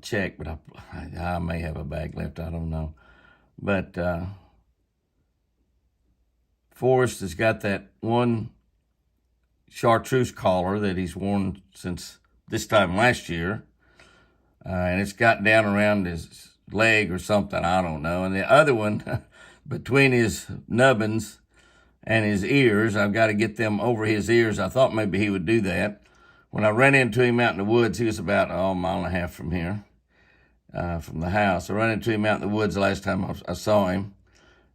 check, but I may have a bag left. I don't know. But Forrest has got that one chartreuse collar that he's worn since this time last year. And it's got down around his leg or something, I don't know. And the other one, between his nubbins and his ears, I've got to get them over his ears. I thought maybe he would do that. When I ran into him out in the woods, he was about a mile and a half from here, from the house. I ran into him out in the woods the last time I saw him.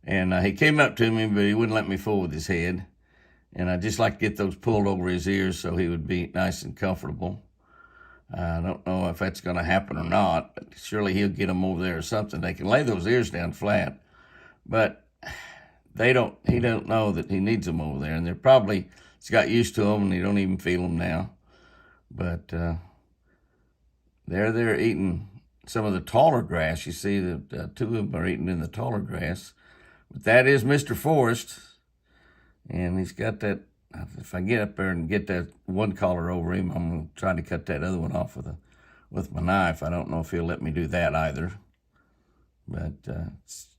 And he came up to me, but he wouldn't let me fool with his head. And I just like to get those pulled over his ears so he would be nice and comfortable. I don't know if that's going to happen or not, but surely he'll get them over there or something. They can lay those ears down flat, but he don't know that he needs them over there. And he's got used to them and he don't even feel them now. But they're eating some of the taller grass. You see that two of them are eating in the taller grass. But that is Mr. Forrest, and he's got that. If I get up there and get that one collar over him, I'm going to try to cut that other one off with my knife. I don't know if he'll let me do that either. But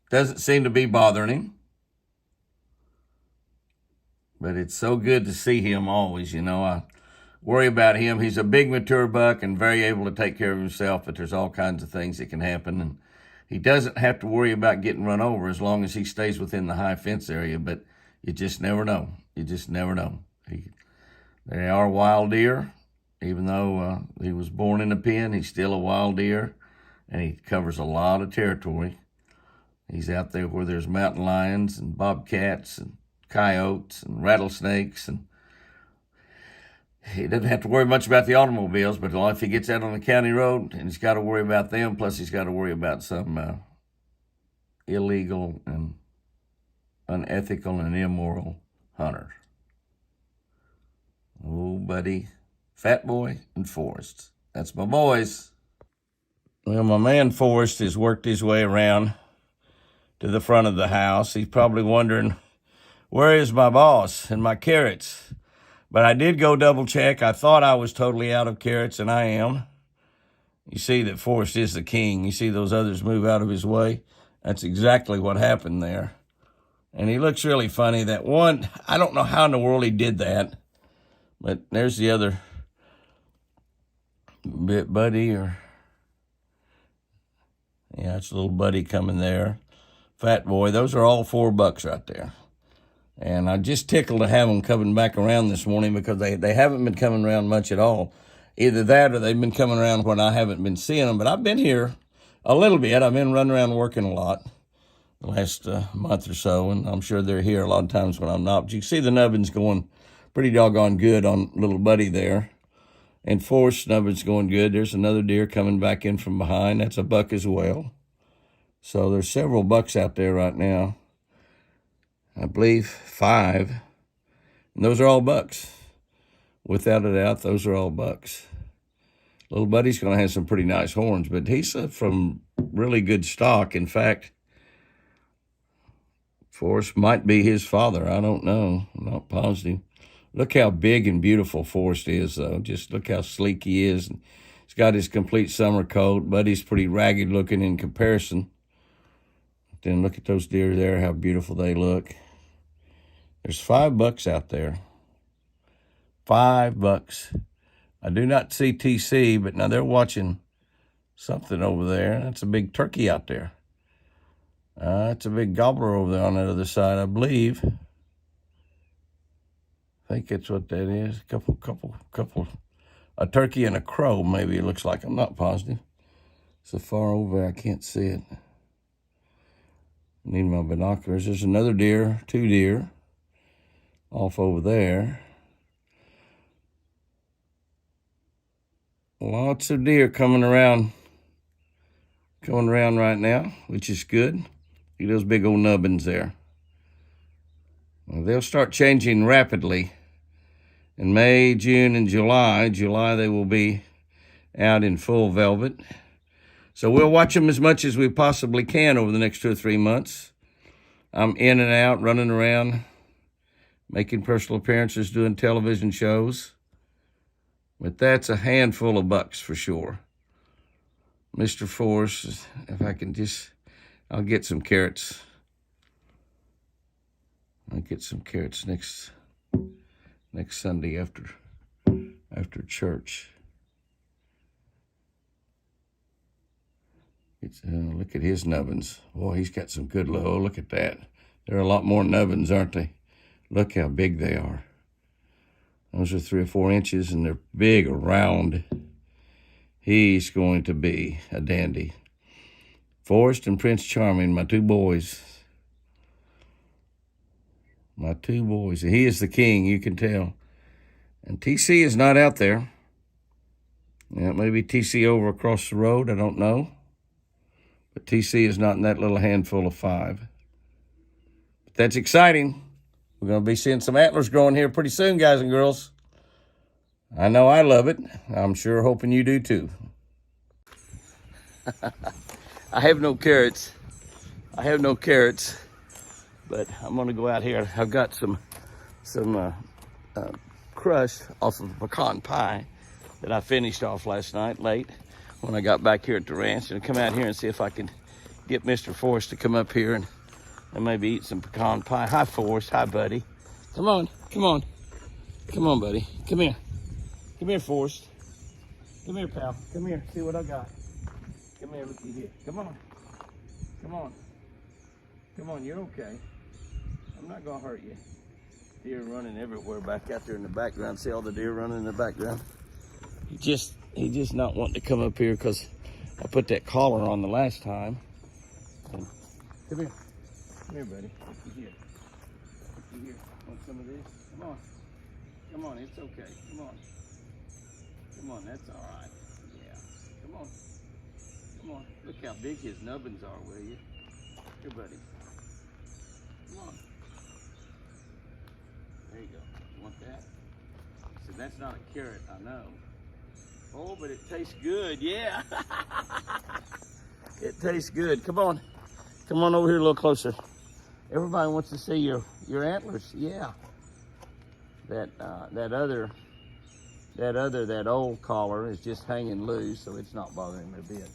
doesn't seem to be bothering him. But it's so good to see him always, I worry about him. He's a big, mature buck and very able to take care of himself, but there's all kinds of things that can happen. And he doesn't have to worry about getting run over as long as he stays within the high fence area, but you just never know. You just never know. They are wild deer. Even though he was born in a pen, he's still a wild deer, and he covers a lot of territory. He's out there where there's mountain lions and bobcats and coyotes and rattlesnakes, and he doesn't have to worry much about the automobiles, but if he gets out on the county road, and he's got to worry about them, plus he's got to worry about some illegal and unethical and immoral hunters. Oh, buddy, Fat Boy and Forrest. That's my boys. Well, my man Forrest has worked his way around to the front of the house. He's probably wondering, where is my boss and my carrots? But I did go double check. I thought I was totally out of carrots, and I am. You see that Forrest is the king. You see those others move out of his way? That's exactly what happened there. And he looks really funny. That one, I don't know how in the world he did that, but there's the other bit buddy, yeah, it's a little buddy coming there. Fat Boy. Those are all 4 bucks right there. And I just tickled to have them coming back around this morning because they haven't been coming around much at all. Either that or they've been coming around when I haven't been seeing them. But I've been here a little bit. I've been running around working a lot the last month or so, and I'm sure they're here a lot of times when I'm not. But you can see the nubbins going pretty doggone good on little buddy there. And Forrest nubbins going good. There's another deer coming back in from behind. That's a buck as well. So there's several bucks out there right now. I believe 5. And those are all bucks. Without a doubt, those are all bucks. Little buddy's going to have some pretty nice horns, but he's from really good stock. In fact, Forrest might be his father. I don't know. I'm not positive. Look how big and beautiful Forrest is, though. Just look how sleek he is. He's got his complete summer coat. Buddy's pretty ragged looking in comparison. Then look at those deer there, how beautiful they look. There's 5 bucks out there. 5 bucks. I do not see TC, but now they're watching something over there. That's a big turkey out there. It's a big gobbler over there on that other side, I believe. I think that's what that is. Couple. A turkey and a crow, maybe it looks like. I'm not positive. So far over, I can't see it. Need my binoculars. There's another deer, 2 deer off over there. Lots of deer coming around right now, which is good. Look at those big old nubbins there. Well, they'll start changing rapidly. In May, June, and July they will be out in full velvet. So we'll watch them as much as we possibly can over the next 2 or 3 months. I'm in and out, running around, making personal appearances, doing television shows. But that's a handful of bucks for sure. Mr. Forrest. If I can just, I'll get some carrots. I'll get some carrots next Sunday after church. Look at his nubbins. Boy, he's got some good low. Look at that. There are a lot more nubbins, aren't they? Look how big they are. Those are 3 or 4 inches, and they're big around. He's going to be a dandy. Forrest and Prince Charming, my 2 boys. My 2 boys. He is the king, you can tell. And TC is not out there. Yeah, maybe TC over across the road, I don't know. But TC is not in that little handful of 5. But that's exciting. We're going to be seeing some antlers growing here pretty soon, guys and girls. I know I love it. I'm sure hoping you do too. I have no carrots. But I'm going to go out here. I've got some crush off of pecan pie that I finished off last night late when I got back here at the ranch, and come out here and see if I can get Mr. Forrest to come up here and maybe eat some pecan pie. Hi, Forrest. Hi, buddy. Come on, buddy. Come here, Forrest. Come here, pal. Come here. See what I got. Come here, looky here. Come on. You're okay. I'm not gonna hurt you. Deer running everywhere back out there in the background. See all the deer running in the background? He just not wanting to come up here because I put that collar on the last time. And come here, buddy. Looky here. Want some of this? Come on. It's okay. Come on. That's all right. Yeah. Come on. Look how big his nubbins are, will you? Here, buddy. Come on. There you go. You want that? So that's not a carrot, I know. Oh, but it tastes good, yeah. It tastes good. Come on over here a little closer. Everybody wants to see your antlers, yeah. That old collar is just hanging loose, so it's not bothering me a bit.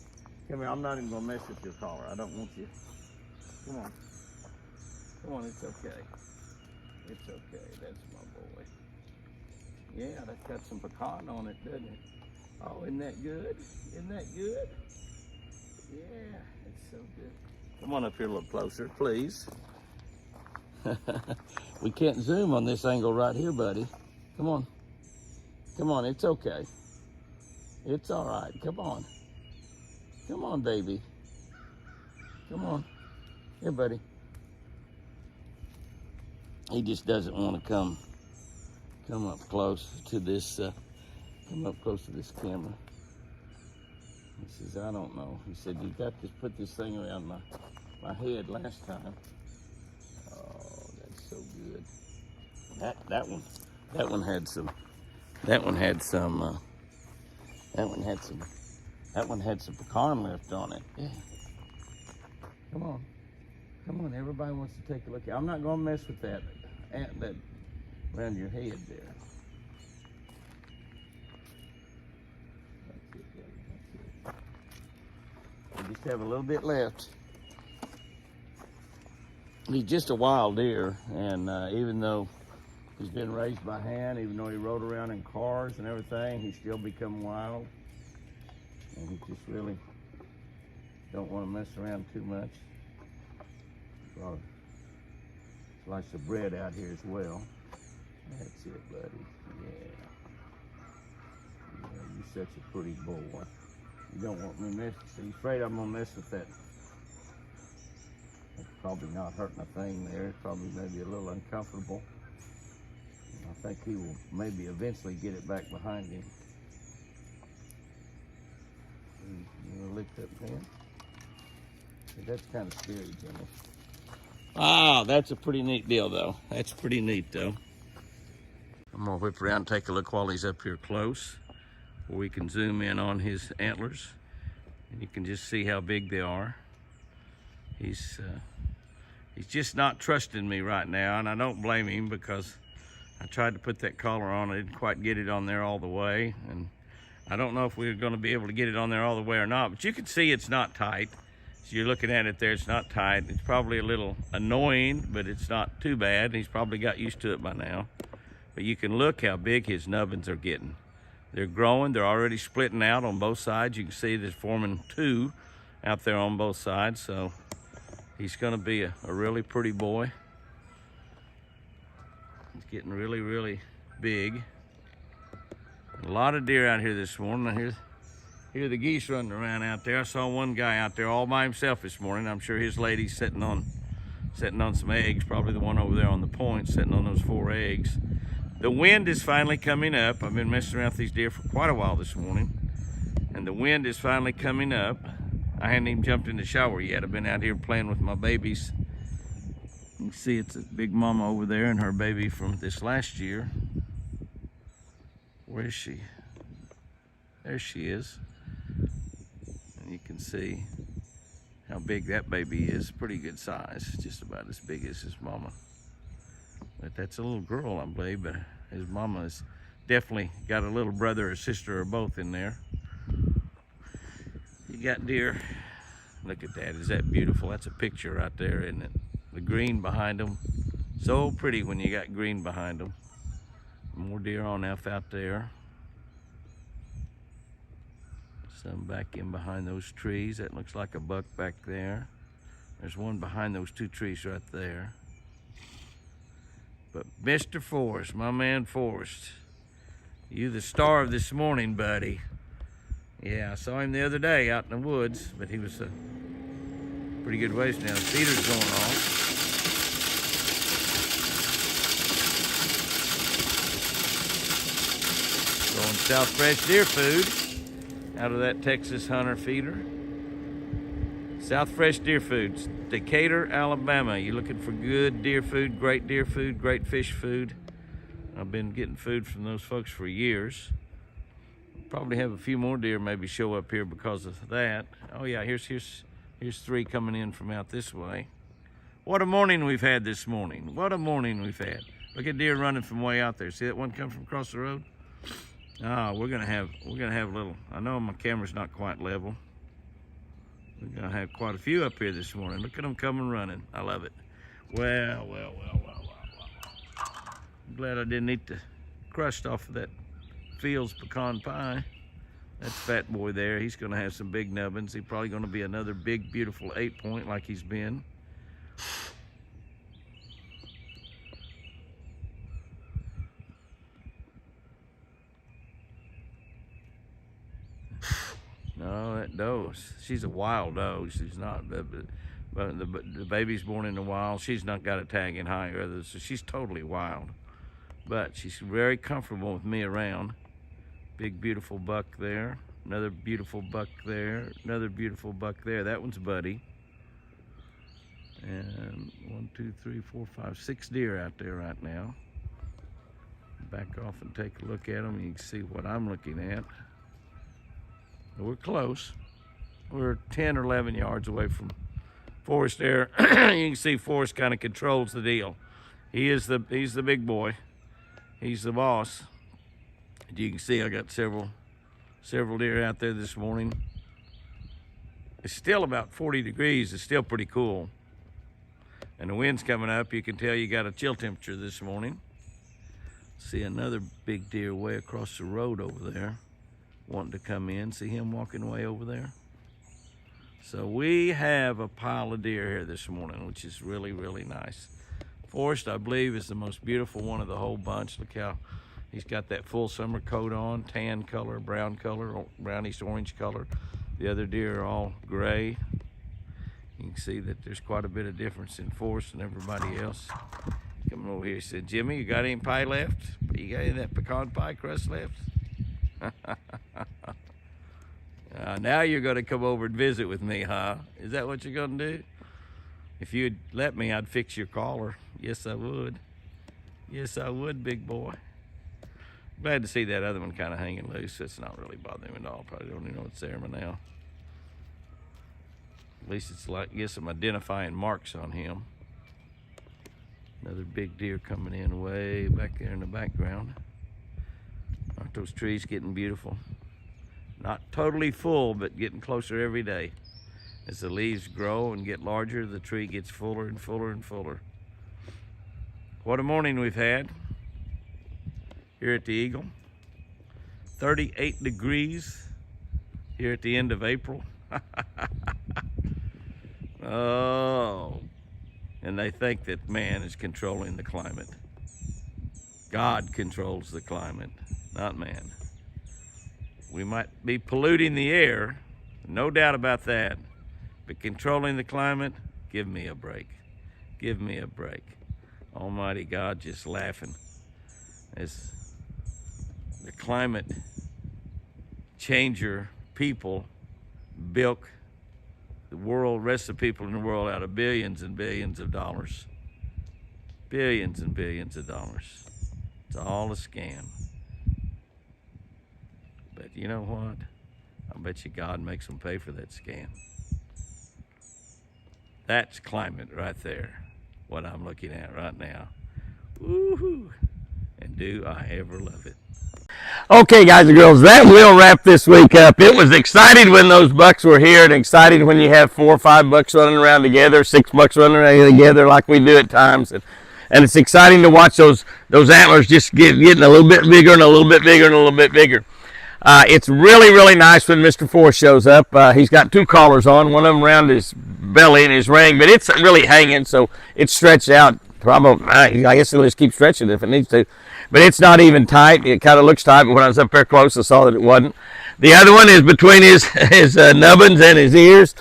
Come here, I'm not even gonna mess with your collar. I don't want you. Come on, it's okay. That's my boy. Yeah, that's got some pecan on it, doesn't it? Oh, isn't that good? Yeah, it's so good. Come on up here a little closer, please. We can't zoom on this angle right here, buddy. Come on, it's okay. It's all right, come on, baby. Come on, here, buddy. He just doesn't want to come up close to this, camera. He says, I don't know. He said, you got to put this thing around my head last time. Oh, that's so good. That one had some pecan left on it. Yeah. Come on, everybody wants to take a look. I'm not gonna mess with that around your head there. That's it. We just have a little bit left. He's just a wild deer, and even though he's been raised by hand, even though he rode around in cars and everything, he's still become wild. And he just really don't want to mess around too much. Brought a slice of bread out here as well. That's it, buddy. Yeah, you're such a pretty boy. You don't want me to mess. He's afraid I'm gonna mess with that. It's probably not hurting a thing there. It's probably maybe a little uncomfortable. I think he will maybe eventually get it back behind him. You gonna lick that pen? That's kind of scary, Jimmy. Ah, that's a pretty neat deal, though. That's pretty neat, though. I'm gonna whip around and take a look while he's up here close, where we can zoom in on his antlers, and you can just see how big they are. He's just not trusting me right now, and I don't blame him, because I tried to put that collar on. I didn't quite get it on there all the way, and I don't know if we're going to be able to get it on there all the way or not, but you can see it's not tight. So you're looking at it there, it's not tight. It's probably a little annoying, but it's not too bad. He's probably got used to it by now. But you can look how big his nubbins are getting. They're growing, they're already splitting out on both sides. You can see they're forming two out there on both sides. So he's gonna be a really pretty boy. He's getting really, really big. A lot of deer out here this morning. I hear the geese running around out there. I saw one guy out there all by himself this morning. I'm sure his lady's sitting on some eggs, probably the one over there on the point, sitting on those 4 eggs. The wind is finally coming up. I've been messing around with these deer for quite a while this morning, and the wind is finally coming up. I hadn't even jumped in the shower yet. I've been out here playing with my babies. You can see it's a big mama over there and her baby from this last year. Where is she? There she is. And you can see how big that baby is. Pretty good size, just about as big as his mama. But that's a little girl, I believe, but his mama has definitely got a little brother or sister or both in there. You got deer. Look at that, is that beautiful? That's a picture right there, isn't it? The green behind them. So pretty when you got green behind them. More deer on out there. Some back in behind those trees. That looks like a buck back there. There's one behind those 2 trees right there. But Mr. Forrest, my man Forrest, you the star of this morning, buddy. Yeah, I saw him the other day out in the woods, but he was a pretty good ways now. The feeder's going off. Going South Fresh deer food out of that Texas Hunter feeder. South Fresh Deer Foods, Decatur, Alabama. You're looking for good deer food, great fish food. I've been getting food from those folks for years. Probably have a few more deer maybe show up here because of that. Oh yeah, here's 3 coming in from out this way. What a morning we've had this morning. What a morning we've had. Look at deer running from way out there. See that one come from across the road? Ah, we're gonna have a little, I know my camera's not quite level. We're gonna have quite a few up here this morning. Look at them coming running. I love it. Well. I'm glad I didn't eat the crust off of that Fields pecan pie. That's Fat Boy there. He's gonna have some big nubbins. He's probably gonna be another big, beautiful 8-point like he's been. No, that doe, she's a wild doe. She's not, but the baby's born in the wild. She's not got a tag in high either, so she's totally wild. But she's very comfortable with me around. Big, beautiful buck there. Another beautiful buck there. Another beautiful buck there. That one's Buddy. And 1, 2, 3, 4, 5, 6 deer out there right now. Back off and take a look at them. You can see what I'm looking at. We're close. We're 10 or 11 yards away from Forrest there. You can see Forrest kind of controls the deal. He's the big boy. He's the boss. You can see I got several deer out there this morning. It's still about 40 degrees. It's still pretty cool. And the wind's coming up. You can tell you got a chill temperature this morning. See another big deer way across the road over there, wanting to come in. See him walking way over there? So we have a pile of deer here this morning, which is really, really nice. Forrest, I believe, is the most beautiful one of the whole bunch. Look how he's got that full summer coat on, tan color, brownish orange color. The other deer are all gray. You can see that there's quite a bit of difference in Forrest and everybody else. Coming over here, he said, Jimmy, you got any pie left? You got any of that pecan pie crust left? Now you're going to come over and visit with me, huh? Is that what you're going to do? If you'd let me, I'd fix your collar. Yes, I would. Yes, I would, big boy. Glad to see that other one kind of hanging loose. It's not really bothering me at all. Probably don't even know what's there now. At least it's like, get some identifying marks on him. Another big deer coming in way back there in the background. Aren't those trees getting beautiful? Not totally full, but getting closer every day. As the leaves grow and get larger, the tree gets fuller and fuller and fuller. What a morning we've had here at the Eagle. 38 degrees here at the end of April. Oh, and they think that man is controlling the climate. God controls the climate, not man. We might be polluting the air, no doubt about that, but controlling the climate, give me a break. Give me a break. Almighty God just laughing as the climate changer people bilk the world, rest of the people in the world out of billions and billions of dollars. Billions and billions of dollars. It's all a scam. But you know what? I bet you God makes them pay for that scam. That's climate right there, what I'm looking at right now. Woohoo! And do I ever love it. Okay, guys and girls, that will wrap this week up. It was exciting when those bucks were here, and exciting when you have 4 or 5 bucks running around together, 6 bucks running around together like we do at times. And it's exciting to watch those antlers just getting a little bit bigger and a little bit bigger and a little bit bigger. It's really, really nice when Mr. Forrest shows up. He's got 2 collars on, one of them around his belly and his ring, but it's really hanging, so it's stretched out. Probably, I guess he'll just keep stretching it if it needs to. But it's not even tight. It kind of looks tight, but when I was up there close, I saw that it wasn't. The other one is between his nubbins and his ears.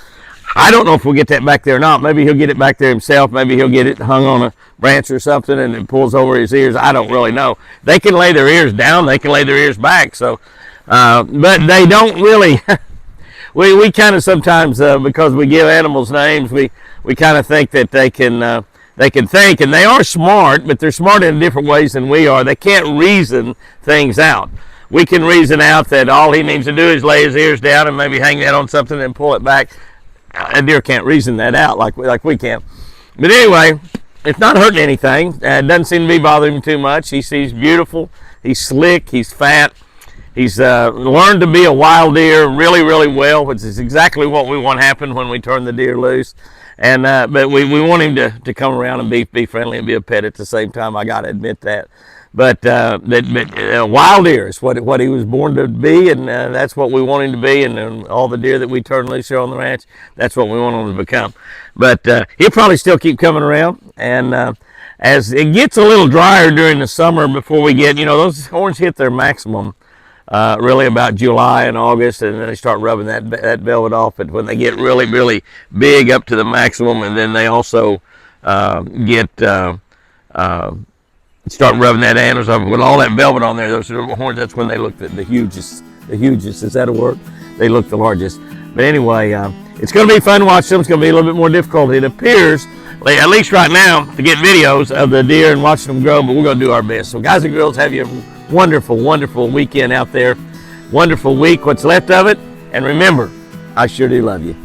I don't know if we'll get that back there or not. Maybe he'll get it back there himself. Maybe he'll get it hung on a branch or something and it pulls over his ears. I don't really know. They can lay their ears down. They can lay their ears back. So, but they don't really. we kind of sometimes, because we give animals names, we kind of think that they can think, and they are smart, but they're smart in different ways than we are. They can't reason things out. We can reason out that all he needs to do is lay his ears down and maybe hang that on something and pull it back. A deer can't reason that out like we can. But anyway, it's not hurting anything. It doesn't seem to be bothering him too much. He's beautiful. He's slick. He's fat. He's learned to be a wild deer really, really well, which is exactly what we want to happen when we turn the deer loose. And but we want him to come around and be friendly and be a pet at the same time. I got to admit that. But wild deer is what he was born to be, and that's what we want him to be. And all the deer that we turn loose here on the ranch, that's what we want him to become. But he'll probably still keep coming around. And as it gets a little drier during the summer, before we get, those horns hit their maximum really about July and August, and then they start rubbing that velvet off. But when they get really, really big up to the maximum, and then they also start rubbing that antlers off with all that velvet on there, those horns, that's when they look the hugest. The hugest, is that a word? They look the largest. But anyway, it's going to be fun to watch them. It's going to be a little bit more difficult, it appears, at least right now, to get videos of the deer and watching them grow, but we're going to do our best. So guys and girls, have you a wonderful, wonderful weekend out there. Wonderful week, what's left of it. And remember, I sure do love you.